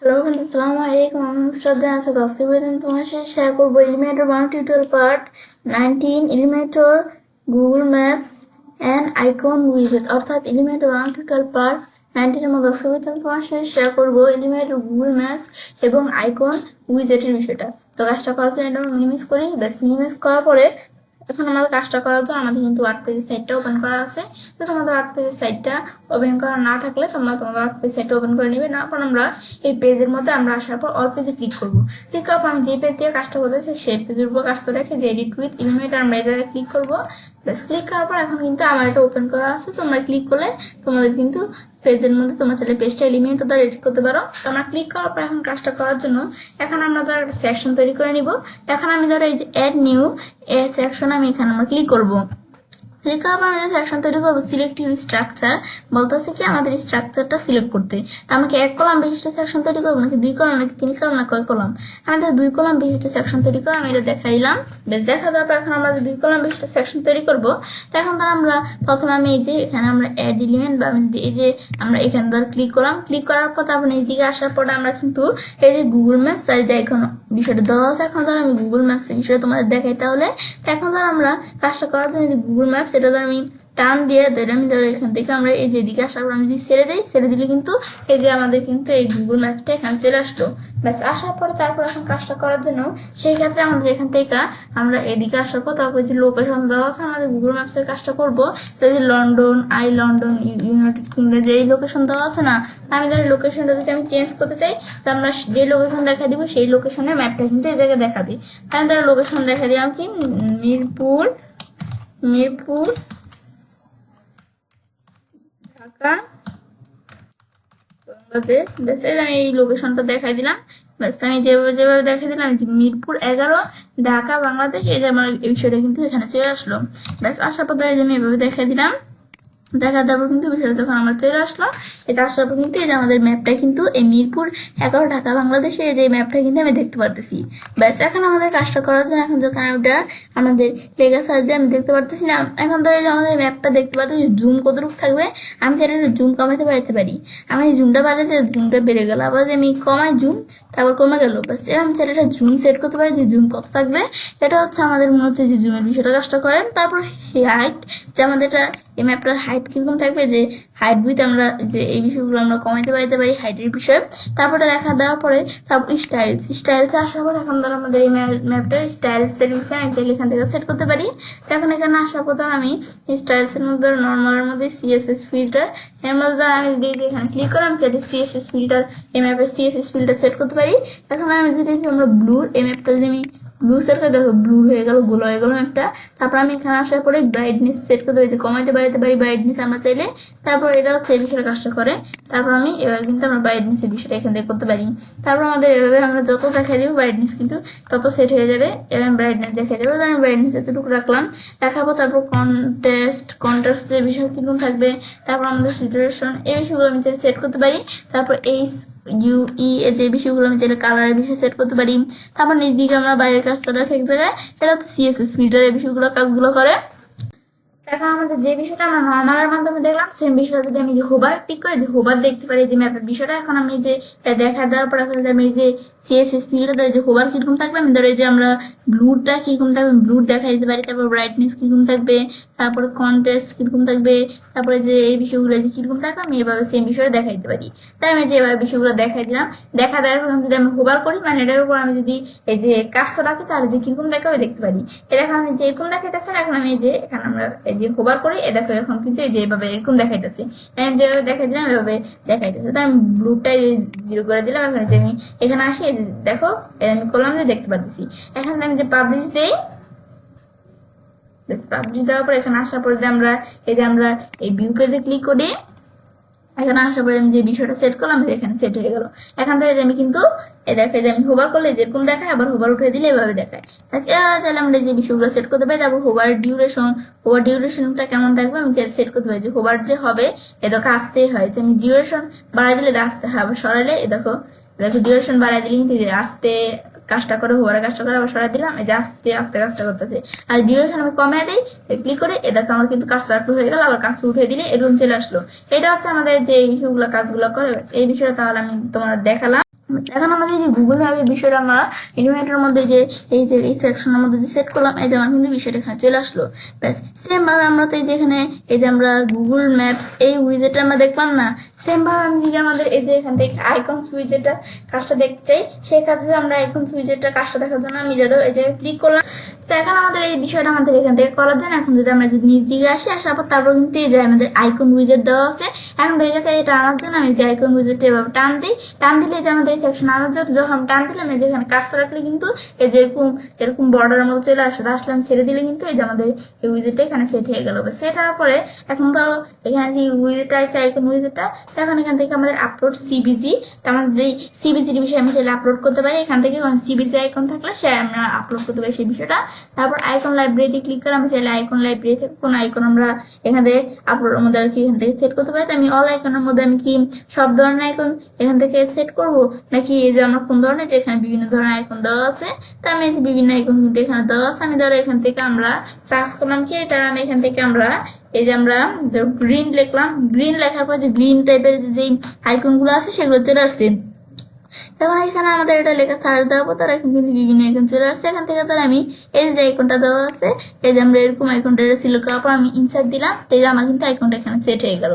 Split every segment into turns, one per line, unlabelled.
Hello বন্ধু, আসসালামু আলাইকুম। আমি শ্রদ্ধা আছি। আজকে আমি তোমার সাথে শেয়ার করবো Elementor Bangla tutorial part 19 Elementor Google maps and icon উইজেট, অর্থাৎ এলিমেন্টর বাংলা টিউটোরিয়াল পার্ট 19 এর মধ্যে আজকে আমি তোমার সাথে শেয়ার করবো এলিমেন্টর গুগল ম্যাপস এবং আইকন উইজেটের বিষয়টা। তো কাজটা করার জন্য এটা মিনিমাইজ করি। ব্যাস মিনিমাইজ করার পরে এখন আমাদের কাজটা করার জন্য আমাদের কিন্তু ওয়ার্ডপ্রেসের সাইটটা ওপেন করা আছে। তো তোমাদের ওয়ার্ডপ্রেসের সাইটটা ওপেন করা না থাকলে তোমরা তোমাদের ওয়ার্ডপ্রেস সাইটটা ওপেন করে নিবে। না পর আমরা এই পেজের মধ্যে আমরা আসার পর অল পেজে ক্লিক করবো। ক্লিক করার পর আমি যে পেজ দিয়ে কাজটা করতেছি সেই পেজের উপর কাজটা রেখে যে এডিট উইথ এলিমেন্টর আমরা এই জায়গায় ক্লিক করবো। ব্যাস ক্লিক করার পর এখন কিন্তু আমার এটা ওপেন করা আছে। তোমরা ক্লিক করলে তোমাদের কিন্তু পেজের মধ্যে তোমরা চাইলে পেজটা এলিমেন্ট দ্বারা এডিট করতে পারো। তো আমরা ক্লিক করার পর এখন কাজটা করার জন্য এখন আমরা ধর একটা সেকশন তৈরি করে নিব। এখন আমি ধরো এই যে অ্যাড নিউ সেকশন আমি এখানে আমরা ক্লিক করব। ক্লিক করার পর আমি সেকশন তৈরি করবো। সিলেক্ট ইউর স্ট্রাকচার বলতেছে কি আমাদের স্ট্রাকচারটা সিলেক্ট করতে। তো আমাকে 1 কলাম বিশিষ্ট সেকশন তৈরি করবো নাকি 2 কলাম নাকি 3 কলাম না কয় কলাম? আমাদের 2 কলাম বিশিষ্ট সেকশন তৈরি করে আমি এটা দেখাইলাম। বেশ দেখা দেওয়ার পর এখন আমরা 2 কলাম বিশিষ্ট সেকশন তৈরি করবো। তো এখন ধর আমরা প্রথমে আমি এই যে এখানে আমরা অ্যাড এলিমেন্ট বা আমি যদি এই যে আমরা এখানে ধর ক্লিক করলাম। ক্লিক করার পর তারপর এইদিকে আসার পরে আমরা কিন্তু এই যে গুগল ম্যাপস আর যে এখন বিষয়টা দেওয়া আছে। এখন ধর আমি গুগল ম্যাপসের বিষয়টা তোমাদের দেখাই তাহলে। তো এখন ধর আমরা কাজটা করার জন্য যে গুগল ম্যাপস এটা ধর আমি টান দিয়ে আমি ধরো এখান থেকে আমরা এই যে এদিকে আসার পর আমি যদি ছেড়ে দিই, ছেড়ে দিলে কিন্তু এই যে আমাদের কিন্তু এই গুগল ম্যাপটা এখানে চলে আসলো। ব্যাস আসার পরে তারপর এখন কাজটা করার জন্য সেই ক্ষেত্রে আমাদের এখান থেকে আমরা এদিকে আসার পর তারপর যে লোকেশন দেওয়া আছে আমাদের গুগল ম্যাপসের কাজটা করবো। যে লন্ডন, লন্ডন, ইউনাইটেড কিংডম যে এই লোকেশন দেওয়া আছে না, আমি ধরো লোকেশনটা যদি আমি চেঞ্জ করতে চাই তো আমরা যে লোকেশন দেখা দিব সেই লোকেশনের ম্যাপটা কিন্তু এই জায়গায় দেখাবে। আমি ধরো লোকেশন দেখা দিলাম কি মিরপুর ঢাকা বাংলাদেশ। ব্যাস আমি এই লোকেশনটা দেখাই দিলাম। ব্যাস আমি যেভাবে দেখাই দিলাম যে মিরপুর 11 ঢাকা বাংলাদেশ, এই যে আমার এই বিষয়টা কিন্তু এখানে চলে আসলো। ব্যাস আসার পর আমি এভাবে দেখাই দিলাম। দেখা তারপর কিন্তু বিষয়টা যখন আমরা চলে আসলো এটা আসার পর কিন্তু এই যে আমাদের ম্যাপটা কিন্তু এই মিরপুর 11 ঢাকা বাংলাদেশে এই যে ম্যাপটা কিন্তু আমি দেখতে পারতেছি। ব্যাস এখন আমাদের কাজটা করার জন্য এখন যখন ওটা আমাদের লেগা সার্চ দিয়ে আমি দেখতে পারতেছি না। এখন তো এই যে আমাদের ম্যাপটা দেখতে পাচ্ছি জুম কতটুকু থাকবে, আমি চাইলে জুম কমাতে বাড়াতে পারি। আমি জুমটা বাড়াতে জুমটা বেড়ে গেল, আবার আমি কমাই জুম তারপর কমে গেল। ব্যাস আমি চাইলে এটা জুম সেট করতে পারি যে জুম কত থাকবে। এটা হচ্ছে আমাদের মূলত যে জুমের বিষয়টা কাজটা করে। তারপর হাইট যে আমাদের এটা এই ম্যাপটার হাইট কিরকম থাকবে, যে হাইট উইথ আমরা যে এই বিষয়গুলো আমরা কমাইতে পারতে পারি হাইটের বিষয়। তারপরে দেখা দেওয়ার পরে তারপর স্টাইলসে আসার পর এখন ধর আমাদের এই ম্যাপটা স্টাইলসের বিষয়ে আমি চাইলে এখান থেকে সেট করতে পারি। এখন এখানে আসার পর আমি স্টাইলসের মধ্যে নর্মালের মধ্যে সিএসএস ফিল্টার এর মধ্যে আমি যদি এখানে ক্লিক করে আমি চাইলে সিএসএস ফিল্টার এই ম্যাপের সিএসএস ফিল্টার সেট করতে পারি। এখন আমি যদি আমরা ব্লুর এই ম্যাপটা যদি আমি ব্লু সেট করে দেখো ব্লু হয়ে গেল, গোল হয়ে গেল ম্যাপটা। তারপর আমি এখানে আসার পরে ব্রাইটনেস সেট করতে পারি যে কমাইতে বাড়াতে পারি ব্রাইটনেস আমরা চাইলে। তারপর এটা হচ্ছে এই বিষয়টা কাজটা করে। তারপর আমি এবার কিন্তু আমরা ব্রাইটনেসের বিষয়টা এখান থেকে করতে পারি। তারপর আমাদের এভাবে আমরা যত দেখাই দেবো ব্রাইটনেস কিন্তু তত সেট হয়ে যাবে এবং ব্রাইটনেস দেখাই দেবো। আমি ব্রাইটনেস এতটুকু রাখলাম, রাখার পর তারপর কন্ট্রাস্টের বিষয় কিরকম থাকবে, তারপর আমাদের সিচুয়েশন এই বিষয়গুলো আমি চাইলে সেট করতে পারি। তারপর এই যে বিষয়গুলো আমি চাইলে কালারের বিষয় সেট করতে পারি। তারপর নিজ দিকে আমরা বাইরের কাজটা রাখি এক জায়গায়। এটা হচ্ছে সিএসএস ফিল্টার এই বিষয়গুলো কাজগুলো করে। এখন আমাদের যে বিষয়টা আমরা নর্মালের মাধ্যমে দেখলাম সেম বিষয়টা যদি আমি যে হোবার ক্লিক করে যে হোবার দেখতে পারি যে ম্যাপের বিষয়টা। এখন আমি যে দেখা দেওয়ার পর এখন আমি যে সিএসএস ফিল্ডটা যে হোবার কিরকম থাকবে আমি ধরো যে আমরা ব্লুটা কিরকম থাকবে ব্লু দেখা দিতে পারি। তারপর ব্রাইটনেস কিরকম থাকবে, তারপরে কন্ট্রাস্ট কিরকম থাকবে, তারপরে যে এই বিষয়গুলো যে কিরকম থাকবে আমি এভাবে সেম বিষয়টা দেখাই দিতে পারি। তাই আমি যে এভাবে বিষয়গুলো দেখাই দিলাম। দেখা দেওয়ার পর যদি আমি হোবার করি মানে এটার উপর আমি যদি এই যে কাজটা রাখি তাহলে যে কিরকম দেখাবে দেখতে পারি। এখন আমি যে এরকম দেখাইতেছে এখন আমি যে এখানে আমরা যে হোবার করি এ দেখো এখন কিন্তু এই যে এভাবে এরকম দেখাইতেছে। যেভাবে দেখাই দিলাম এভাবে দেখাইতেছে। তো আমি ব্লুটাই 0 করে দিলাম। এখন যে আমি এখানে আসি দেখো আমি করলাম যে দেখতে পাচ্ছি। এখন আমি যে পাবলিশ দেই, পাবলিশ দেওয়ার পর এখানে আসার পরে যে আমরা এই ভিউ পেজে ক্লিক করি। এখানে আসার পরে আমি যে বিষয়টা সেট করলাম এখানে সেট হয়ে গেল। এখান থেকে আমি কিন্তু দেখাই যে আমি হোবার করলে যেরকম দেখায় আবার হোবার উঠে দিলে এভাবে দেখায়। চাইলে আমরা যে বিষয়গুলো সেট করতে পারি। তারপর হোবার ডিউরেশনটা কেমন থাকবে আমি সেট করতে পারি যে হোবার যে হবে এ দেখো আসতেই হয় যে আমি ডিউরেশন বাড়াই দিলে আসতে হয়, আবার সরালে এ দেখো ডিউরেশন বাড়াই দিলে কিন্তু আসতে কাজটা করে হোবার কাজটা করে আবার সরাই দিলাম এই যে আস্তে আস্তে কাজটা করতেছে। আর ডিউরেশন আমি কমে দিই ক্লিক করে এ দেখো আমার কিন্তু কাজটা একটু হয়ে গেল, আবার কাজটা উঠে দিলে এরকম চলে আসলো। এটা হচ্ছে আমাদের যে এই বিষয়গুলো কাজগুলো করে এই বিষয়টা তাহলে আমি তোমার দেখালাম। এখন আমাদের এই যে গুগল ম্যাপের বিষয়টা আমরা এলিমেন্টের মধ্যে যে এই সেকশনের মধ্যে যে সেট করলাম, এই যে আমার কিন্তু বিষয়টা এখানে চলে আসলো। ব্যাস সেম ভাবে আমরা তো এই যে এখানে এই যে আমরা গুগল ম্যাপস এই উইজেটটা আমরা দেখলাম না, সেম ভাবে আমি যদি আমাদের এই যে এখান থেকে আইকন উইজেটটা কাজটা দেখতে চাই, সেই কাজে আমরা আইকন উইজেটটা কাজটা দেখার জন্য আমি যেটা এই জায়গায় ক্লিক করলাম। তো এখন আমাদের এই বিষয়টা আমাদের এখান থেকে করার জন্য এখন যদি আমরা যদি নিচ দিকে আসি, আসার পর তারপর কিন্তু এই যে আমাদের আইকন উইজেট দেওয়া আছে। এখন এই জায়গায় এটা আনার জন্য আমি যে আইকন উইজেটটা এভাবে টান দিই, টান দিলে যে আমাদের এই সেকশন আনার জন্য যখন টান দিলাম এই যেখানে কাজটা রাখলে কিন্তু এই যে এরকম বর্ডারের মতো চলে আসে, আসলাম ছেড়ে দিলে কিন্তু এই যে আমাদের এই উইজেটটা এখানে সেট হয়ে গেল। সেট হওয়ার পরে এখন ধরো এখানে যে উইজেটটা আছে আইকন উইজেটটা, তখন এখান থেকে আমাদের আপলোড সিবিজি, তো আমাদের যেই সিবিজির বিষয়ে আমি চাইলে আপলোড করতে পারি, এখান থেকে সিবিজি আইকন থাকলে সে আমরা আপলোড করতে পারি সেই বিষয়টা। তারপর আইকন লাইব্রেরিতে ক্লিক করে আমি চাইলে আইকন লাইব্রেরি থেকে কোনো আইকন আমরা এখান থেকে আপলোডের মধ্যে আর কি এখান থেকে সেট করতে পারি। তো আমি অল আইকনের মধ্যে আমি কি সব ধরনের আইকন এখান থেকে সেট করব, নাকি এই যে আমরা কোন ধরনের যে এখানে বিভিন্ন ধরনের আইকন দেওয়া আছে, তো আমি এই যে বিভিন্ন আইকন কিন্তু এখানে দেওয়া আছে, আমি ধরো এখান থেকে আমরা সার্চ করলাম কি, তার আমি এখান থেকে আমরা এই যে আমরা গ্রিন লিখলাম, গ্রিন লেখার পর যে গ্রিন টাইপের যে আইকনগুলো আছে সেগুলো চলে আসছে। তখন এখানে আমাদের এটা লেখা সার্চ দেওয়ার পর তারা এখন কিন্তু বিভিন্ন আইকন চলে আসছে। এখান থেকে তারা আমি এই যে আইকনটা দেওয়া আছে, এই যে আমরা এরকম আইকনটা সিলেক্ট করার পর আমি ইনসার্ট দিলাম, তো এই যে আমার কিন্তু আইকনটা এখানে সেট হয়ে গেল।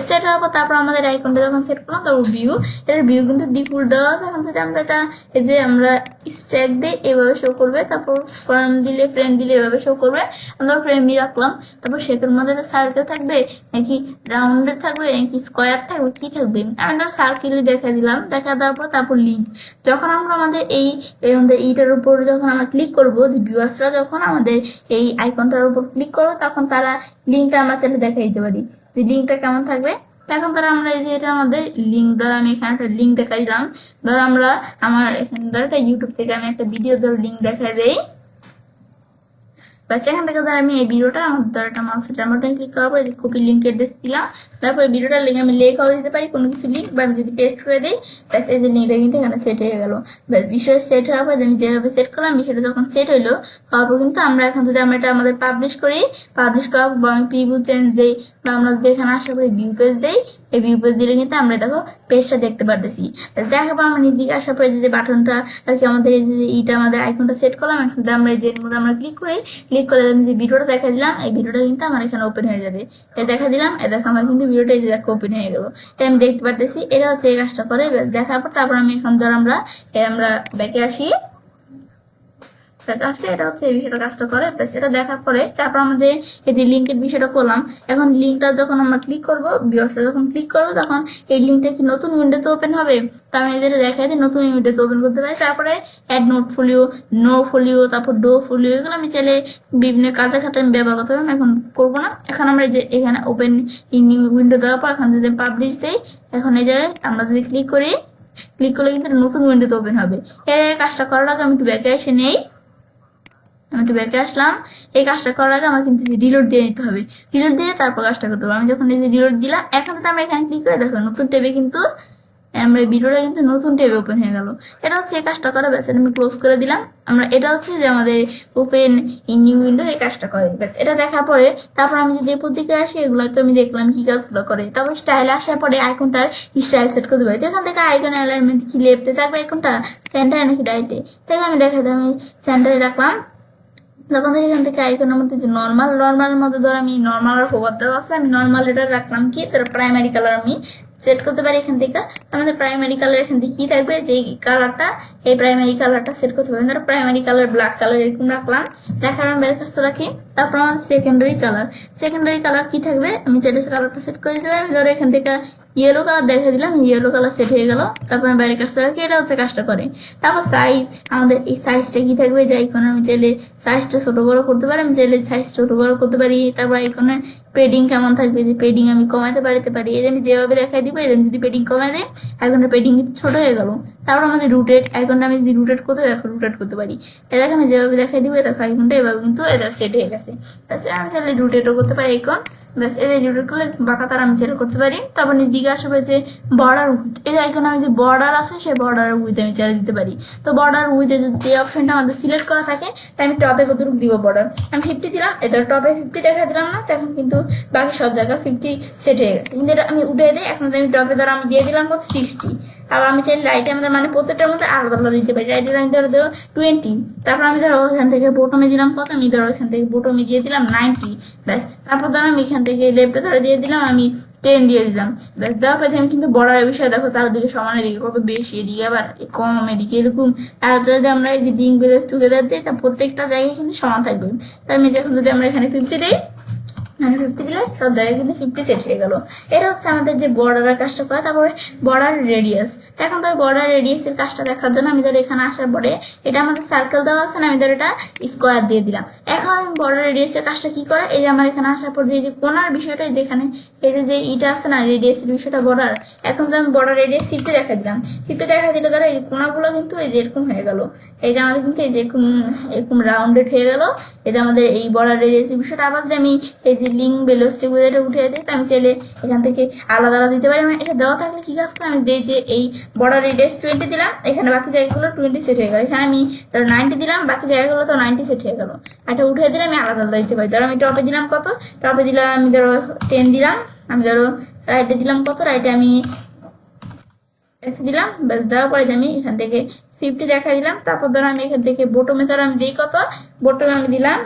সেট হওয়ার পর তারপর আমাদের আইকনটা যখন সেট করলাম, তারপর ভিউ, এটার ভিউ কিন্তু ডিফল্ট দেওয়া আছে। এখন যদি আমরা এটা এই যে আমরা স্ট্যাক দিই এভাবে শো করবে, তারপর ফর্ম দিলে ফ্রেম দিলে এভাবে শো করবে। আমরা ফ্রেমই রাখলাম, তারপর শেপের মধ্যে সার্কেল থাকবে নাকি রাউন্ডেড থাকবে নাকি স্কোয়ার থাকবে কি থাকবে, আমি ধর সার্কেলই দেখা দিলাম। দেখা দেওয়ার পর তারপর লিঙ্ক, যখন আমরা আমাদের আমাদের এইটার উপর যখন আমরা ক্লিক করব, যে ভিউয়ার্সরা যখন আমাদের এই আইকনটার উপর ক্লিক করবে, তখন তারা লিঙ্কটা আমরা চাইলে দেখাই দিতে পারি যে লিঙ্কটা কেমন থাকবে। এখন ধরো আমরা এই যে এটার মধ্যে লিঙ্ক, ধরো আমি এখানে একটা লিঙ্ক দেখাই দিলাম, ধরো আমরা আমার এখানে ধরো একটা ইউটিউব থেকে আমি একটা ভিডিও ধরো লিঙ্ক দেখাই দেই। বাস এখান থেকে ধর আমি এই ভিডিওটা আমার ধর একটা মাউসের বাটনে ক্লিক করার পর কপি লিঙ্ক অ্যাড্রেস দিলাম, তারপরে ভিডিওটার লিঙ্ক আমি লেখাও দিতে পারি কোনো কিছু লিঙ্ক, বা আমি যদি পেস্ট করে দিই, ব্যাস এই যে লিঙ্কটা কিন্তু এখানে সেট হয়ে গেল। ব্যাস বিষয় সেট হওয়ার পর আমি যেভাবে সেট করলাম বিষয়টা যখন সেট হইলো, হওয়ার পর কিন্তু আমরা এখন যদি আমরা এটা আমাদের পাবলিশ করি, পাবলিশ করার পর আমি প্রিভিউ চেঞ্জ দিই, বা আমরা যদি এখানে আসার পরে ভিউ পেজ দিই, এই ভিউ পেজ দিলে কিন্তু আমরা দেখো পেজটা দেখতে পারতেছি। দেখার পর আমরা নিচে আসার পরে যে বাটনটা আর কি আমাদের এই যে এইটা আমাদের আইকনটা সেট করলাম, এখন আমরা এই যে এর মধ্যে আমরা ক্লিক করি, ক্লিক করে আমি যে ভিডিওটা দেখা দিলাম, এই ভিডিওটা কিন্তু আমার এখানে ওপেন হয়ে যাবে। এই দেখা দিলাম, এই দেখো আমার কিন্তু ভিডিওটা এই যে ওপেন হয়ে গেল, এটা আমি দেখতে পারতেছি। এটা হচ্ছে এই কাজটা করে। দেখার পর তারপর আমি এখন ধর আমরা ব্যাকে আসি, আসলে এটা হচ্ছে এই বিষয়টা কাজটা করে। এটা দেখার পরে তারপর আমাদের এই যে লিঙ্কের বিষয়টা করলাম, এখন লিঙ্কটা যখন আমরা ক্লিক করবো, ভিউয়ার্সে যখন ক্লিক করবো, তখন এই লিঙ্কটা কি নতুন উইন্ডোতে ওপেন হবে, তো আমি এদের দেখাই দিই নতুন উইন্ডোতে ওপেন করতে পারি। তারপরে add note folio, no folio, তারপর ডো ফোলিও, এগুলো আমি চাইলে বিভিন্ন কাজের ক্ষেত্রে আমি ব্যবহার করতে পারি, আমি এখন করবো না। এখন আমরা যে এখানে ওপেন নিউ উইন্ডো দেওয়ার পর এখন যদি পাবলিশ দিই, এখন এই জায়গায় আমরা যদি ক্লিক করি, ক্লিক করলে কিন্তু নতুন উইন্ডোতে ওপেন হবে। এর কাজটা করার আগে আমি একটু ব্যাকে এসে নেই, আমি একটু ব্যাকে আসলাম। এই কাজটা করার আগে আমার কিন্তু রিলোড দিয়ে নিতে হবে, রিলোড দিয়ে তারপর কাজটা করতে হবে। আমি যখন এই যে রিলোড দিলাম, এখন তো আমরা এখানে ক্লিক করে দেখো নতুন ট্যাবে কিন্তু আমরা ভিডিওটা কিন্তু নতুন ট্যাবে ওপেন হয়ে গেল। এটা হচ্ছে এই কাজটা করে। ব্যাস আমি ক্লোজ করে দিলাম। আমরা এটা হচ্ছে যে আমাদের ওপেন নিউ উইন্ডোর এই কাজটা করে। ব্যাস এটা দেখার পরে তারপর আমি যদি এরপর দিকে আসি, এগুলো তো আমি দেখলাম কি কাজগুলো করে। তারপর স্টাইল আসার পরে আইকনটার স্টাইল সেট করতে পারি। তো এখান থেকে আইকন অ্যালাইনমেন্ট কি লেফটে থাকবে আইকনটা, সেন্টারে নাকি রাইটে, তাই আমি দেখাতে আমি সেন্টারে রাখলাম। তখন এখান থেকে আইকনের মধ্যে যে নর্মালের মধ্যে ধর আমি নর্মাল আর ফোভার দেওয়া আছে, আমি নর্মাল এটা রাখলাম কি, তার প্রাইমারি কালার আমি সেট করতে পারি। এখান থেকে আমাদের প্রাইমারি কালার এখান থেকে কি থাকবে, যে কালারটা, এই প্রাইমারি কালারটা সেট করতে পারি। ধরো প্রাইমারি কালার ব্ল্যাক কালার এরকম রাখলাম, রাখার আমি বের কাছে রাখি। তারপর আমার সেকেন্ডারি কালার কি থাকবে, আমি চাইলে কালারটা সেট করে দিতে পারি। আমি ধরো এখান থেকে ইয়েলো কালার দেখা দিলাম, ইয়েলো কালার সেট হয়ে গেল। তারপর আমি বাইরের কাজটা রাখি, এটা হচ্ছে কাজটা করে। তারপর সাইজ, আমাদের এই সাইজটা কি থাকবে, যে আইকনে আমি চাইলে সাইজটা ছোট বড় করতে পারি, আমি চাইলে সাইজ ছোট বড় করতে পারি। তারপর আইকনে পেডিং কেমন থাকবে, যে পেডিং আমি কমাতে বাড়াতে পারি, এই যে আমি যেভাবে দেখাই দিব, এই যদি পেডিং কমাই দেয় আইকনের পেডিং কিন্তু ছোট হয়ে গেল। তারপর আমাদের রুটেড, আইকনটা আমি যদি রুটেড করতে দেখো রুটেড করতে পারি, এটা আমি যেভাবে দেখাই দিব দেখো আইকনটা এভাবে কিন্তু এটা সেট হয়ে গেছে। আমি চাইলে রুটেডও করতে পারি আইকন। ব্যাস এই যে রুটেড করলে বাঁকা তার আমি চাইলে করতে পারি। তারপর দিকে আসবে যে বর্ডার উইথ, এই যে আইকনে আমি যে বর্ডার আছে সেই বর্ডার উইথ আমি চাইলে দিতে পারি। তো বর্ডার উইথে যদি এই অপশনটা আমাদের সিলেক্ট করা থাকে, তাই আমি টপে কতটুকু দিব বর্ডার, আমি 50 দিলাম। এটা টপে 50 দেখা দিলাম না, তখন কিন্তু বাকি সব জায়গায় 50 সেট হয়ে গেছে। কিন্তু এটা আমি উঠে দিই, এখন আমি টপে ধরো আমি দিয়ে দিলাম কত 60, আবার আমি চাইলে রাইটে আমাদের মানে প্রত্যেকটার মধ্যে আলাদা আলাদা দিতে পারি। রাইটে আমি ধরো 20, তারপর আমি ধরো এখান থেকে বটমে দিলাম কত, আমি ধরো এখান থেকে বটমে দিয়ে দিলাম 90, ব্যাস। তারপর ধরো আমি এখান থেকে লেফটে ধরে দিয়ে দিলাম আমি 10 দিয়ে দিলাম, ব্যাস। দেওয়ার পরে আমি কিন্তু বর্ডারের বিষয়ে দেখো চারদিকে সমান, এদিকে কত বেশি, এদিকে আবার কম, এদিকে এরকম। আর যদি আমরা এই যে লিঙ্ক বেলেস টুগেদার দিই, তা প্রত্যেকটা জায়গায় কিন্তু সমান থাকবে। তাই আমি যখন যদি আমরা এখানে 50 দিই, 50 দিলে সব জায়গায় কিন্তু 50 সেট হয়ে গেল। এটা হচ্ছে আমাদের যে বর্ডারের কাজটা করে। তারপরে বর্ডার রেডিয়াস, এখন ধর বর্ডার রেডিয়াসের কাজটা দেখার জন্য আমি ধর এখানে আসার পরে এটা আমাদের সার্কেল দেওয়া আছে না, আমি ধর এটা স্কোয়ার দিয়ে দিলাম। এখন বর্ডার রেডিয়াসের কাজটা কি করে, এই যে আমার এখানে আসার পর যে কোণার বিষয়টা, যেখানে এই যে ইটা আছে না রেডিয়াসের বিষয়টা বর্ডার, এখন তো আমি বর্ডার রেডিয়াস 50 দেখা দিলাম। 50 দেখা দিলে ধরো এই কোণাগুলো কিন্তু এই যে এরকম হয়ে গেল, এই যে আমাদের কিন্তু এই যে এরকম রাউন্ডেড হয়ে গেল। এই যে আমাদের এই বর্ডার রেডিয়াসের বিষয়টা। আবার যদি আমি এই যে লিঙ্ক বেলোসটি এটা উঠিয়ে দিই, আমি চাইলে এখান থেকে আলাদা আলাদা দিতে পারি। এটা দেওয়া থাকলে কি কাজ করে, আমি দিই যে এই বর্ডার রেডিয়াস 20 দিলাম, এখানে বাকি জায়গাগুলো 20 সেট হয়ে গেল। এখানে আমি ধরো 90 দিলাম, বাকি জায়গাগুলো তো 90 সেট হয়ে গেল। এটা উঠিয়ে দিলে আমি আলাদা আলাদা দিতে পারি। ধরো আমি টপে দিলাম কত, টপে দিলাম আমি ধরো 10 দিলাম, আমি ধরো রাইটে দিলাম কত, রাইটে আমি দিলাম, ব্যাস। দেওয়ার পরে আমি এখান থেকে 50 দেখা দিলাম। তারপর ধরো আমি এখান থেকে বটমে ধরো আমি দিই কত, বটমে আমি দিলাম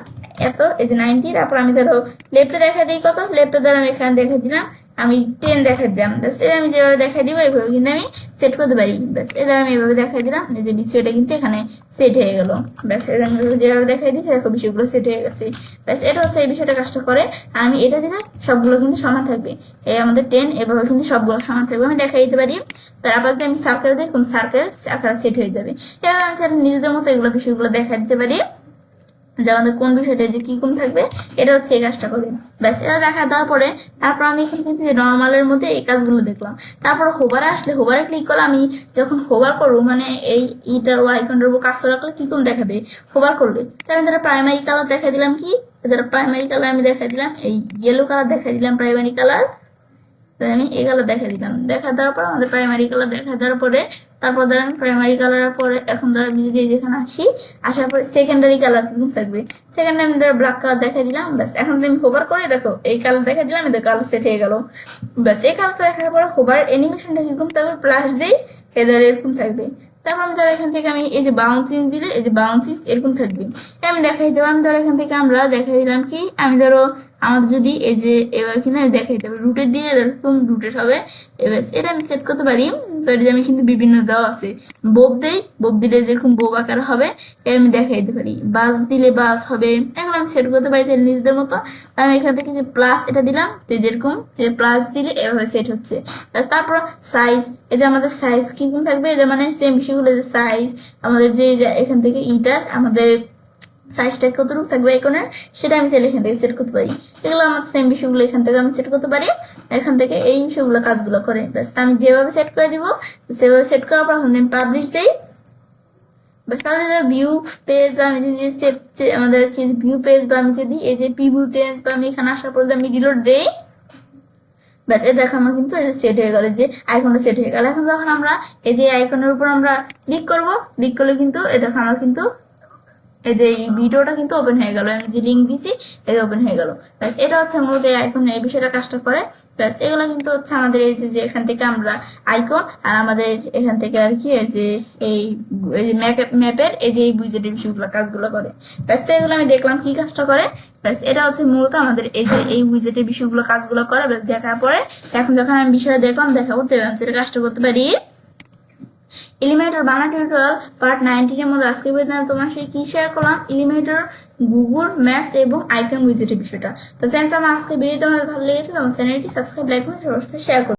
এত, এই যে 90। তারপর আমি ধরো লেফটে দেখা দিই কত, লেফটে ধরো আমি এখানে দেখা দিলাম আমি 10 দেখা দিলাম, ব্যাস। এটা আমি যেভাবে দেখাই দিব এইভাবে কিন্তু আমি সেট করতে পারি, ব্যাস। এটা আমি এভাবে দেখাই দিলাম, এই যে বিষয়টা কিন্তু এখানে সেট হয়ে গেল, ব্যাস। এটা আমি যেভাবে দেখাই দিচ্ছি দেখো বিষয়গুলো সেট হয়ে গেছে, ব্যাস। এটা হচ্ছে এই বিষয়টা কাজটা করে। আর আমি এটা দিলে সবগুলো কিন্তু সমান থাকবে, এই আমাদের 10 এভাবে কিন্তু সবগুলো সমান থাকবে, আমি দেখাই দিতে পারি। তারপর যদি আমি সার্কেল দিই, কোন সার্কেল আকারে সেট হয়ে যাবে। এবার আমি চাইলে নিজেদের মতো এগুলো বিষয়গুলো দেখা দিতে পারি, যে আমাদের কোন বিষয়টা যে কি কম থাকবে, এটা হচ্ছে এই কাজটা করি, ব্যাস। এটা দেখা দেওয়ার পরে তারপর আমি এখানে কিন্তু নর্মালের মধ্যে এই কাজগুলো দেখলাম। তারপর হোভারে আসলে হোভারে ক্লিক করলে আমি যখন হোভার করবো, মানে এই ইটার আইকনটার উপর কাজ রাখলে কি কম দেখাবে হোভার করলে। তাই আমি ধরো প্রাইমারি কালার দেখা দিলাম, কি ধরো প্রাইমারি কালার আমি দেখা দিলাম এই ইয়েলো কালার দেখা দিলাম প্রাইমারি কালার, তাই আমি এই কালার দেখা দিলাম। দেখা দেওয়ার পর আমাদের প্রাইমারি কালার দেখা দেওয়ার পরে তারপর ধর আমি প্রাইমারি কালারের পরে এখন ধর আমি যদি যেখানে আসি, আসার পরে সেকেন্ডারি কালার কিন্তু থাকবে। সেকেন্ডারি আমি ধরো ব্ল্যাক কালার দেখা দিলাম, ব্যাস। এখন আমি হোভার করে দেখো এই কালার দেখা দিলাম, এদের কালার সেট হয়ে গেল, ব্যাস। এই কালারটা দেখার পরে হোভার অ্যানিমেশনটা কিরকম থাকবে, প্লাস দিই এদের এরকম থাকবে। তারপর আমি ধরো এখান থেকে আমি এই যে বাউন্সিং দিলে এই যে বাউন্সিং এরকম থাকবে, আমি দেখাই দেবো। আমি ধরো এখান থেকে আমরা দেখাই দিলাম কি, আমি ধরো আমাদের যদি এই যে এবার কিন্তু আমি দেখাই দেবো রুটের দিয়ে এরকম রুটেড হবে, এবার এটা আমি সেট করতে পারি। আমি কিন্তু বিভিন্ন দেওয়া আছে, বোব দেই, বোব দিলে যেরকম বোব আকার হবে আমি দেখাই দিতে পারি, বাস দিলে বাস হবে, এগুলো আমি সেট করতে পারি নিজেদের মতো। আমি এখান থেকে যে প্লাস এটা দিলাম, যেরকম প্লাস দিলে এভাবে সেট হচ্ছে। তারপর সাইজ, এই যে আমাদের সাইজ কিরকম থাকবে, এই যে মানে সেম বিষয়গুলো যে সাইজ আমাদের যে এখান থেকে ইটার আমাদের সাইজটা কতটুকু থাকবে আইকনের, সেটা আমি চাইলে এখান থেকে সেট করতে পারি। এগুলো আমার সেম বিষয়গুলো এখান থেকে আমি সেট করতে পারি, এখান থেকে এই বিষয়গুলো কাজগুলো করে, ব্যাস। আমি যেভাবে সেট করে দিব সেভাবে সেট করার পর আমি পাবলিশ দিই, ভিউ পেজ বা আমি যদি আমাদের ভিউ পেজ বা আমি যদি এই যে প্রিভিউ চেঞ্জ বা আমি এখানে আসার পর আমি রিলোড দেই, ব্যাস। এই দেখো আমার কিন্তু সেট হয়ে গেল, যে আইকনটা সেট হয়ে গেল। এখন যখন আমরা এই যে আইকনের উপর আমরা ক্লিক করবো, ক্লিক করলে কিন্তু এই দেখো আমার কিন্তু এই যে এই ভিডিওটা কিন্তু ওপেন হয়ে গেল, আমি যে লিঙ্ক দিছি এটা ওপেন হয়ে গেল, ব্যাস। এটা হচ্ছে মূলত আইকন এই বিষয়টা কাজটা করে, ব্যাস। এগুলো কিন্তু হচ্ছে আমাদের এই যে এখান থেকে আমরা আইকন আর আমাদের এখান থেকে আর কি এই যে ম্যাপের এই যে এই উইজেটের বিষয়গুলো কাজগুলো করে, ব্যাস। তো এগুলো আমি দেখলাম কি কাজটা করে, ব্যাস। এটা হচ্ছে মূলত আমাদের এই যে এই উইজেটের বিষয়গুলো কাজগুলো করে, ব্যাস। দেখার পরে এখন যখন আমি বিষয়টা দেখলাম, দেখা করতে সেটা কাজটা করতে পারি। এলিমেন্টর বাংলা টিউটোরিয়াল পার্ট 19 এর মধ্যে আজকে ভিডিওতে আমি তোমার সাথে কি শেয়ার করলাম, এলিমেন্টর গুগল ম্যাপস এবং আইকন উইজেটের বিষয়টা। তো ফ্রেন্ডস, আমার আজকে ভিডিও তোমাদের ভালো লেগেছে, তোমার চ্যানেলটি সাবস্ক্রাইব, লাইক করে সবার সাথে শেয়ার করো।